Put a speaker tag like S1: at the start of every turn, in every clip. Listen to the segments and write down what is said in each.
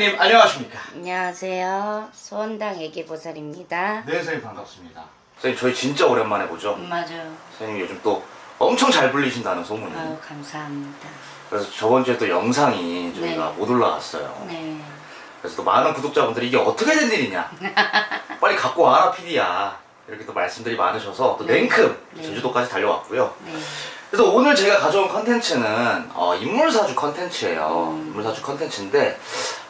S1: 선생님 안녕하십니까?
S2: 안녕하세요. 소원당 애기보살입니다.
S1: 네, 선생님 반갑습니다. 선생님 저희 진짜 오랜만에 보죠?
S2: 맞아요.
S1: 선생님 요즘 또 엄청 잘 불리신다는 소문이.
S2: 아유, 감사합니다.
S1: 그래서 저번 주에 또 영상이 저희가
S2: 네.
S1: 못 올라갔어요.
S2: 네.
S1: 그래서 또 많은 구독자분들이 이게 어떻게 된 일이냐? 빨리 갖고 와라 PD야. 이렇게 또 말씀들이 많으셔서 또
S2: 네.
S1: 냉큼
S2: 네.
S1: 제주도까지 달려왔고요.
S2: 네.
S1: 그래서 오늘 제가 가져온 컨텐츠는 인물사주 컨텐츠예요. 인물사주 컨텐츠인데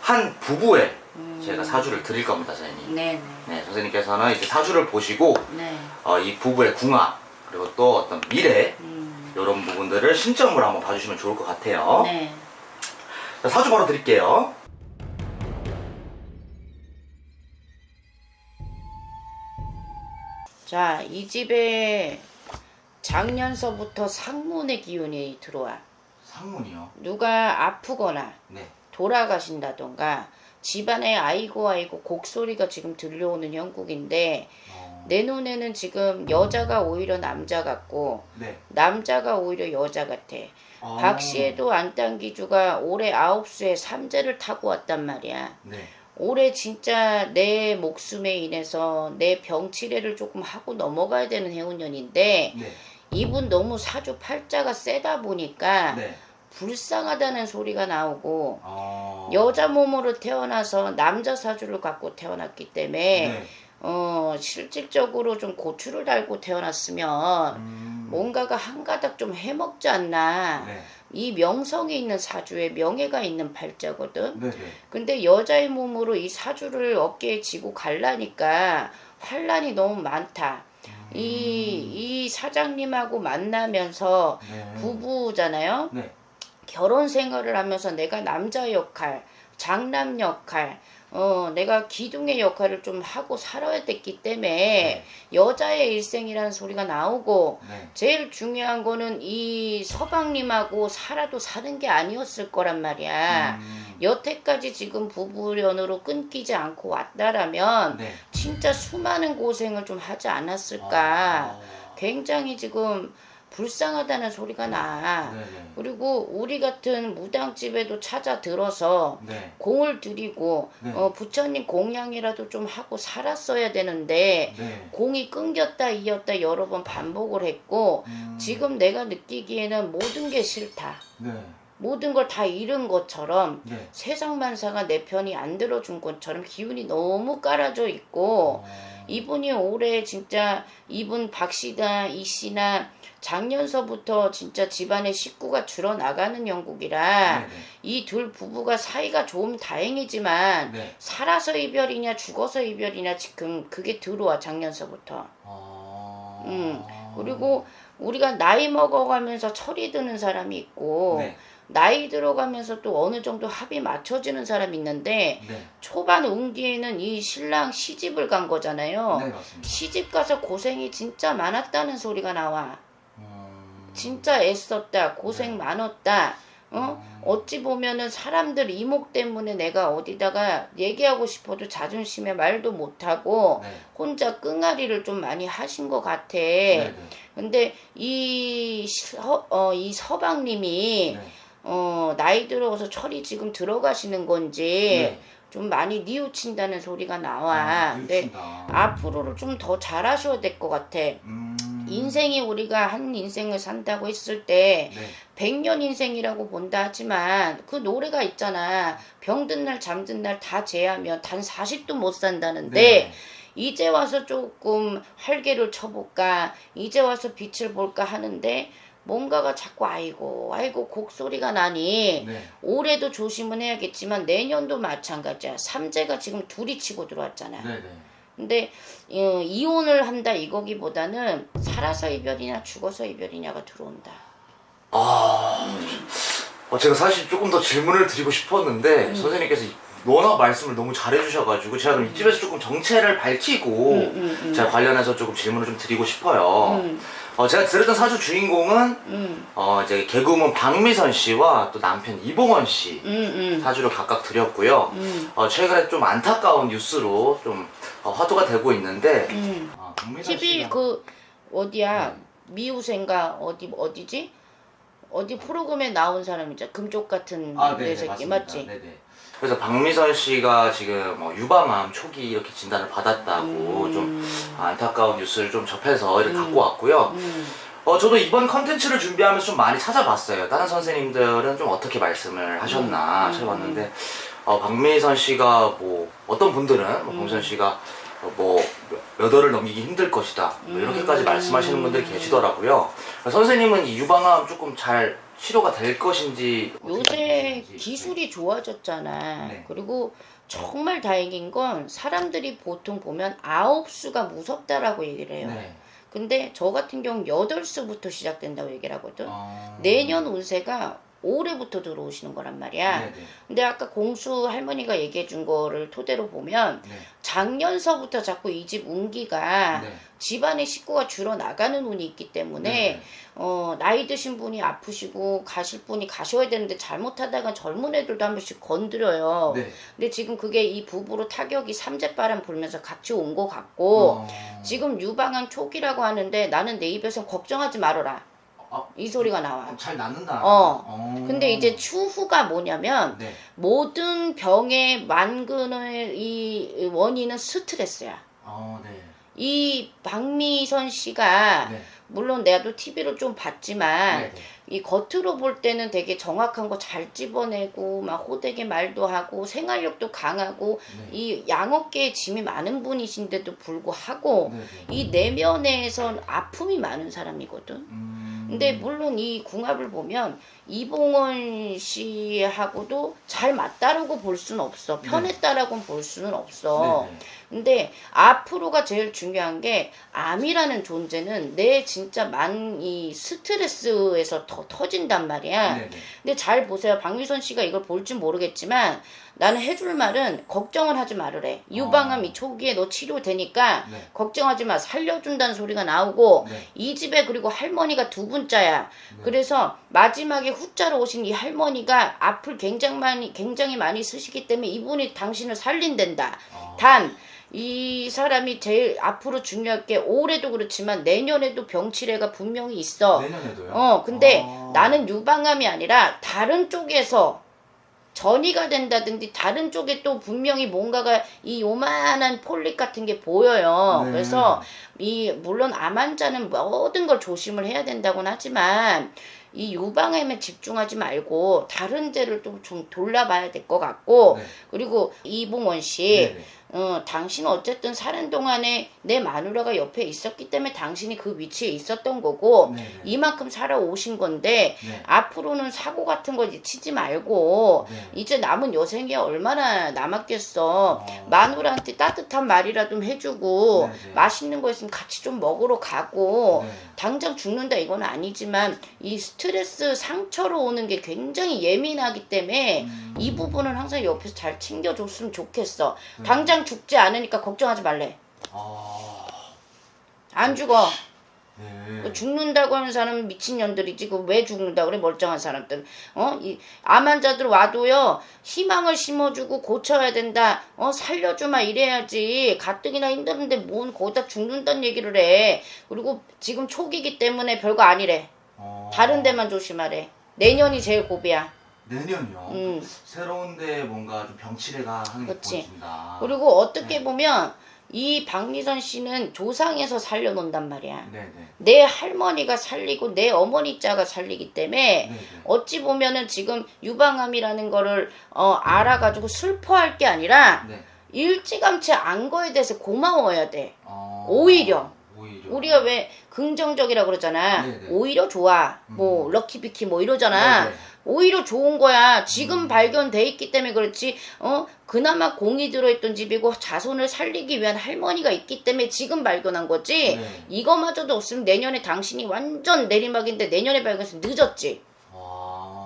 S1: 한 부부의 제가 사주를 드릴 겁니다, 선생님.
S2: 네.
S1: 네, 선생님께서는 이제 사주를 보시고
S2: 네.
S1: 이 부부의 궁합 그리고 또 어떤 미래
S2: 음.
S1: 이런 부분들을 신점으로 한번 봐주시면 좋을 것 같아요.
S2: 네.
S1: 자, 사주 바로 드릴게요.
S2: 자, 이 집에 작년서부터 상문의 기운이 들어와.
S1: 상문이요.
S2: 누가 아프거나
S1: 네.
S2: 돌아가신다던가 집안에 아이고 곡소리가 지금 들려오는 형국인데 내 눈에는 지금 여자가 오히려 남자 같고
S1: 네.
S2: 남자가 오히려 여자 같아. 박씨에도 안딴기주가 올해 9수에 삼재를 타고 왔단 말이야.
S1: 네.
S2: 올해 진짜 내 목숨에 인해서 내 병치레를 조금 하고 넘어가야 되는 해운년인데
S1: 네.
S2: 이분 너무 사주 팔자가 세다 보니까
S1: 네.
S2: 불쌍하다는 소리가 나오고
S1: 어...
S2: 여자 몸으로 태어나서 남자 사주를 갖고 태어났기 때문에
S1: 네.
S2: 실질적으로 좀 고추를 달고 태어났으면 뭔가가 한가닥 좀 해먹지 않나.
S1: 네.
S2: 이 명성이 있는 사주에 명예가 있는 팔자거든.
S1: 네. 네.
S2: 근데 여자의 몸으로 이 사주를 어깨에 지고 갈라니까 환란이 너무 많다. 이 사장님하고 만나면서
S1: 네.
S2: 부부잖아요.
S1: 네.
S2: 결혼 생활을 하면서 내가 남자 역할, 장남 역할, 내가 기둥의 역할을 좀 하고 살아야 됐기 때문에
S1: 네.
S2: 여자의 일생이라는 소리가 나오고
S1: 네.
S2: 제일 중요한 거는 이 서방님하고 살아도 사는 게 아니었을 거란 말이야. 여태까지 지금 부부연으로 끊기지 않고 왔다라면
S1: 네.
S2: 진짜 수많은 고생을 좀 하지 않았을까. 굉장히 지금 불쌍하다는 소리가 나.
S1: 네. 네.
S2: 그리고 우리 같은 무당집에도 찾아 들어서
S1: 네.
S2: 공을 들이고
S1: 네.
S2: 부처님 공양이라도 좀 하고 살았어야 되는데
S1: 네.
S2: 공이 끊겼다 이었다 여러 번 반복을 했고 지금 내가 느끼기에는 모든 게 싫다.
S1: 네.
S2: 모든 걸 다 잃은 것처럼
S1: 네.
S2: 세상 만사가 내 편이 안 들어준 것처럼 기운이 너무 깔아져 있고 이분이 올해 진짜 이분 박씨나 이씨나 작년서부터 진짜 집안의 식구가 줄어나가는 형국이라
S1: 네.
S2: 이 둘 부부가 사이가 좋으면 다행이지만
S1: 네.
S2: 살아서 이별이냐 죽어서 이별이냐 지금 그게 들어와 작년서부터. 그리고 우리가 나이 먹어가면서 철이 드는 사람이 있고
S1: 네.
S2: 나이 들어가면서 또 어느 정도 합이 맞춰지는 사람이 있는데
S1: 네.
S2: 초반 운기에는 이 신랑 시집을 간 거잖아요.
S1: 네, 맞습니다.
S2: 시집 가서 고생이 진짜 많았다는 소리가 나와. 진짜 애썼다, 고생 많았다. 어찌 보면은 사람들 이목 때문에 내가 어디다가 얘기하고 싶어도 자존심에 말도 못하고
S1: 네.
S2: 혼자 끙아리를 좀 많이 하신 것 같아.
S1: 네.
S2: 근데 이 서방님이
S1: 네.
S2: 나이 들어서 철이 지금 들어가시는 건지
S1: 네.
S2: 좀 많이 뉘우친다는 소리가 나와. 근데
S1: 뉘우친다.
S2: 앞으로를 좀 더 잘하셔야 될 것 같아. 인생이 우리가 한 인생을 산다고 했을 때
S1: 네.
S2: 100년 인생이라고 본다 하지만 그 노래가 있잖아. 병든 날 잠든 날 다 제하면 단 40도 못 산다는데
S1: 네.
S2: 이제 와서 조금 활개를 쳐볼까 이제 와서 빛을 볼까 하는데 뭔가가 자꾸 아이고 곡소리가 나니
S1: 네.
S2: 올해도 조심은 해야겠지만 내년도 마찬가지야. 삼재가 지금 둘이 치고 들어왔잖아.
S1: 네.
S2: 근데 이혼을 한다 이거기보다는 살아서 이별이냐 죽어서 이별이냐가 들어온다.
S1: 제가 사실 조금 더 질문을 드리고 싶었는데 선생님께서 워낙 말씀을 너무 잘해주셔가지고 제가 그럼 이집에서 조금 정체를 밝히고 제가 관련해서 조금 질문을 좀 드리고 싶어요. 제가 들었던 사주 주인공은 이제 개그우먼 박미선 씨와 또 남편 이봉원 씨 사주를 각각 드렸고요. 최근에 좀 안타까운 뉴스로 좀 화두가 되고 있는데 박미선
S2: TV
S1: 씨가-
S2: 그 어디야 미우생가 어디지? 어디 프로그램에 나온 사람이죠. 금쪽 같은 내 새끼
S1: 맞습니다.
S2: 맞지?
S1: 네네. 그래서 박미선 씨가 지금 유방암 초기 이렇게 진단을 받았다고 좀 안타까운 뉴스를 좀 접해서 이렇게 갖고 왔고요. 저도 이번 컨텐츠를 준비하면서 좀 많이 찾아봤어요. 다른 선생님들은 좀 어떻게 말씀을 하셨나 찾아봤는데 박미선 씨가 뭐 어떤 분들은 박미선 씨가 몇 월을 넘기기 힘들 것이다 이렇게까지 말씀하시는 분들이 계시더라고요. 선생님은 이 유방암 조금 잘 치료가 될 것인지
S2: 요새 기술이 좋아졌잖아.
S1: 네.
S2: 그리고 정말 다행인 건 사람들이 보통 보면 9수가 무섭다라고 얘기를 해요.
S1: 네.
S2: 근데 저 같은 경우는 8수부터 시작된다고 얘기를 하거든. 내년 운세가 올해부터 들어오시는 거란 말이야.
S1: 네네.
S2: 근데 아까 공수 할머니가 얘기해 준 거를 토대로 보면
S1: 네.
S2: 작년서부터 자꾸 이 집 운기가
S1: 네.
S2: 집안의 식구가 줄어나가는 운이 있기 때문에
S1: 네.
S2: 나이 드신 분이 아프시고 가실 분이 가셔야 되는데 잘못하다가 젊은 애들도 한 번씩 건드려요.
S1: 네.
S2: 근데 지금 그게 이 부부로 타격이 삼재바람 불면서 같이 온 것 같고 지금 유방암 초기라고 하는데 나는 내 입에서 걱정하지 말아라. 이 소리가 나와.
S1: 잘 낫는다.
S2: 근데 이제 추후가 뭐냐면
S1: 네.
S2: 모든 병의 만근의 이 원인은 스트레스야.
S1: 네.
S2: 이 박미선 씨가
S1: 네.
S2: 물론 내가 TV로 좀 봤지만
S1: 네, 네.
S2: 이 겉으로 볼 때는 되게 정확한 거 잘 집어내고 막 호되게 말도 하고 생활력도 강하고
S1: 네.
S2: 이 양어깨에 짐이 많은 분이신데도 불구하고
S1: 네, 네.
S2: 이 내면에선 아픔이 많은 사람이거든. 근데 물론 이 궁합을 보면 이봉원 씨하고도 잘 맞다라고 볼 수는 없어. 편했다라고는 볼 수는 없어.
S1: 네, 네.
S2: 근데 앞으로가 제일 중요한 게 암이라는 존재는 내 진짜 이 스트레스에서 더 터진단 말이야.
S1: 네네.
S2: 근데 잘 보세요. 박미선 씨가 이걸 볼지 모르겠지만 나는 해줄 말은 걱정을 하지 말으래. 유방암이 초기에 너 치료되니까
S1: 네.
S2: 걱정하지 마. 살려준다는 소리가 나오고
S1: 네.
S2: 이 집에 그리고 할머니가 두 분자야. 그래서 마지막에 후자로 오신 이 할머니가 앞을 굉장히 많이 쓰시기 때문에 이분이 당신을 살린댄다. 단 이 사람이 제일 앞으로 중요할 게 올해도 그렇지만 내년에도 병치레가 분명히 있어.
S1: 내년에도요?
S2: 근데 나는 유방암이 아니라 다른 쪽에서 전이가 된다든지 다른 쪽에 또 분명히 뭔가가 이 요만한 폴립 같은 게 보여요.
S1: 네.
S2: 그래서 물론 암 환자는 모든 걸 조심을 해야 된다고는 하지만 이 유방암에 집중하지 말고 다른 데를 좀 돌아봐야 될 것 같고
S1: 네.
S2: 그리고 이봉원 씨
S1: 네네.
S2: 당신은 어쨌든 사는 동안에 내 마누라가 옆에 있었기 때문에 당신이 그 위치에 있었던 거고
S1: 네네.
S2: 이만큼 살아오신 건데
S1: 네.
S2: 앞으로는 사고 같은 거 치지 말고
S1: 네.
S2: 이제 남은 여생이 얼마나 남았겠어. 마누라한테 따뜻한 말이라도 좀 해주고
S1: 네네.
S2: 맛있는 거 있으면 같이 좀 먹으러 가고
S1: 네.
S2: 당장 죽는다 이건 아니지만 이 스트레스 상처로 오는 게 굉장히 예민하기 때문에 이 부분은 항상 옆에서 잘 챙겨줬으면 좋겠어. 당장 죽지 않으니까 걱정하지 말래. 안 죽어.
S1: 네.
S2: 죽는다고 하는 사람은 미친년들이지. 그 왜 죽는다 그래 멀쩡한 사람들은. 이 암 환자들 와도요 희망을 심어주고 고쳐야 된다. 살려주마 이래야지. 가뜩이나 힘든데 뭔 거기다 죽는다는 얘기를 해. 그리고 지금 초기이기 때문에 별거 아니래. 다른 데만 조심하래. 내년이 제일 고비야.
S1: 내년이요? 새로운데 뭔가 좀 병치레가 하는 게
S2: 그치.
S1: 보여진다.
S2: 그리고 어떻게 보면 이 박미선 씨는 조상에서 살려놓는단 말이야.
S1: 네네.
S2: 내 할머니가 살리고 내 어머니 자가 살리기 때문에
S1: 네네.
S2: 어찌 보면은 지금 유방암이라는 거를 알아가지고 슬퍼할 게 아니라
S1: 네.
S2: 일찌감치 안 거에 대해서 고마워야 돼. 오히려 우리가 왜 긍정적이라 그러잖아.
S1: 네네.
S2: 오히려 좋아. 뭐 럭키비키 뭐 이러잖아.
S1: 네네.
S2: 오히려 좋은 거야. 지금 발견돼 있기 때문에 그렇지. 그나마 공이 들어있던 집이고 자손을 살리기 위한 할머니가 있기 때문에 지금 발견한 거지.
S1: 네.
S2: 이거마저도 없으면 내년에 당신이 완전 내리막인데 내년에 발견해서 늦었지.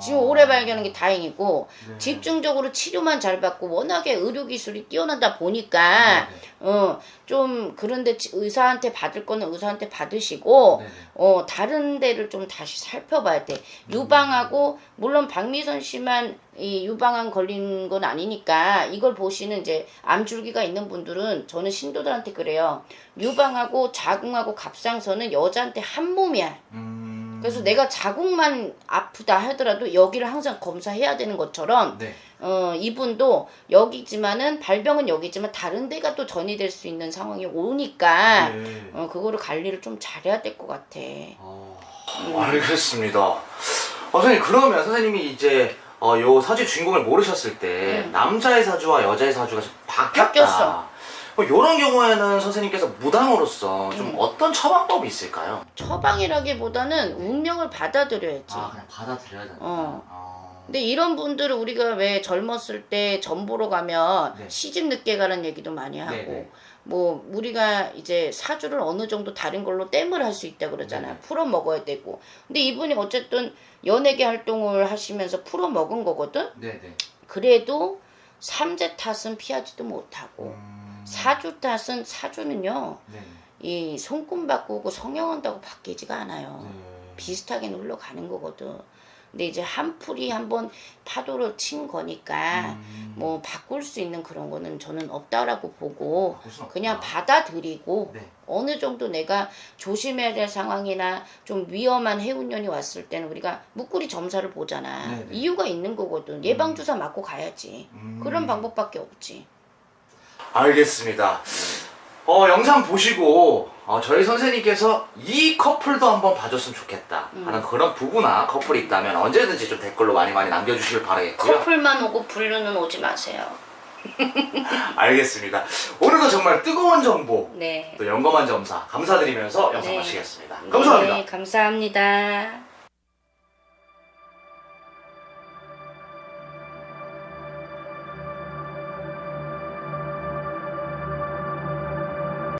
S2: 지금 올해 발견한 게 다행이고
S1: 네.
S2: 집중적으로 치료만 잘 받고 워낙에 의료기술이 뛰어나다 보니까 좀 그런데 의사한테 받을 거는 의사한테 받으시고 다른 데를 좀 다시 살펴봐야 돼. 유방하고 물론 박미선 씨만 이 유방암 걸린 건 아니니까 이걸 보시는 이제 암줄기가 있는 분들은 저는 신도들한테 그래요. 유방하고 자궁하고 갑상선은 여자한테 한 몸이야. 그래서 내가 자궁만 아프다 하더라도 여기를 항상 검사해야 되는 것처럼
S1: 네.
S2: 이분도 여기지만은 발병은 여기지만 다른 데가 또 전이될 수 있는 상황이 오니까
S1: 네.
S2: 그거를 관리를 좀 잘해야 될 것 같아.
S1: 알겠습니다. 선생님 그러면 선생님이 이제 요 사주 주인공을 모르셨을 때 남자의 사주와 여자의 사주가 좀 바뀌었다. 이런 경우에는 선생님께서 무당으로서 좀 어떤 처방법이 있을까요?
S2: 처방이라기보다는 운명을 받아들여야지.
S1: 그냥 받아들여야 된다.
S2: 근데 이런 분들을 우리가 왜 젊었을 때 점 보러 가면
S1: 네.
S2: 시집 늦게 가는 얘기도 많이 하고
S1: 네네.
S2: 뭐 우리가 이제 사주를 어느 정도 다른 걸로 땜을 할 수 있다 그러잖아요.
S1: 네네.
S2: 풀어 먹어야 되고. 근데 이분이 어쨌든 연예계 활동을 하시면서 풀어 먹은 거거든.
S1: 네네.
S2: 그래도 삼재 탓은 피하지도 못하고 사주 탓은 사주는요.
S1: 네.
S2: 이 손금 바꾸고 성형한다고 바뀌지가 않아요.
S1: 네.
S2: 비슷하게 흘러가는 거거든. 근데 이제 한풀이 한번 파도를 친 거니까 뭐 바꿀 수 있는 그런 거는 저는 없다라고 보고
S1: 바꿀 순 없다.
S2: 그냥 받아들이고
S1: 네.
S2: 어느 정도 내가 조심해야 될 상황이나 좀 위험한 해운년이 왔을 때는 우리가 묵구리 점사를 보잖아.
S1: 네네.
S2: 이유가 있는 거거든. 예방주사 맞고 가야지. 그런 방법밖에 없지.
S1: 알겠습니다. 영상 보시고 저희 선생님께서 이 커플도 한번 봐줬으면 좋겠다 하는 그런 부부나 커플이 있다면 언제든지 좀 댓글로 많이 남겨주시길 바라겠고요.
S2: 커플만 오고 불륜은 오지 마세요.
S1: 알겠습니다. 오늘도 정말 뜨거운 정보
S2: 네.
S1: 또 영검한 점사 감사드리면서 영상
S2: 네.
S1: 마치겠습니다. 감사합니다.
S2: 네, 감사합니다.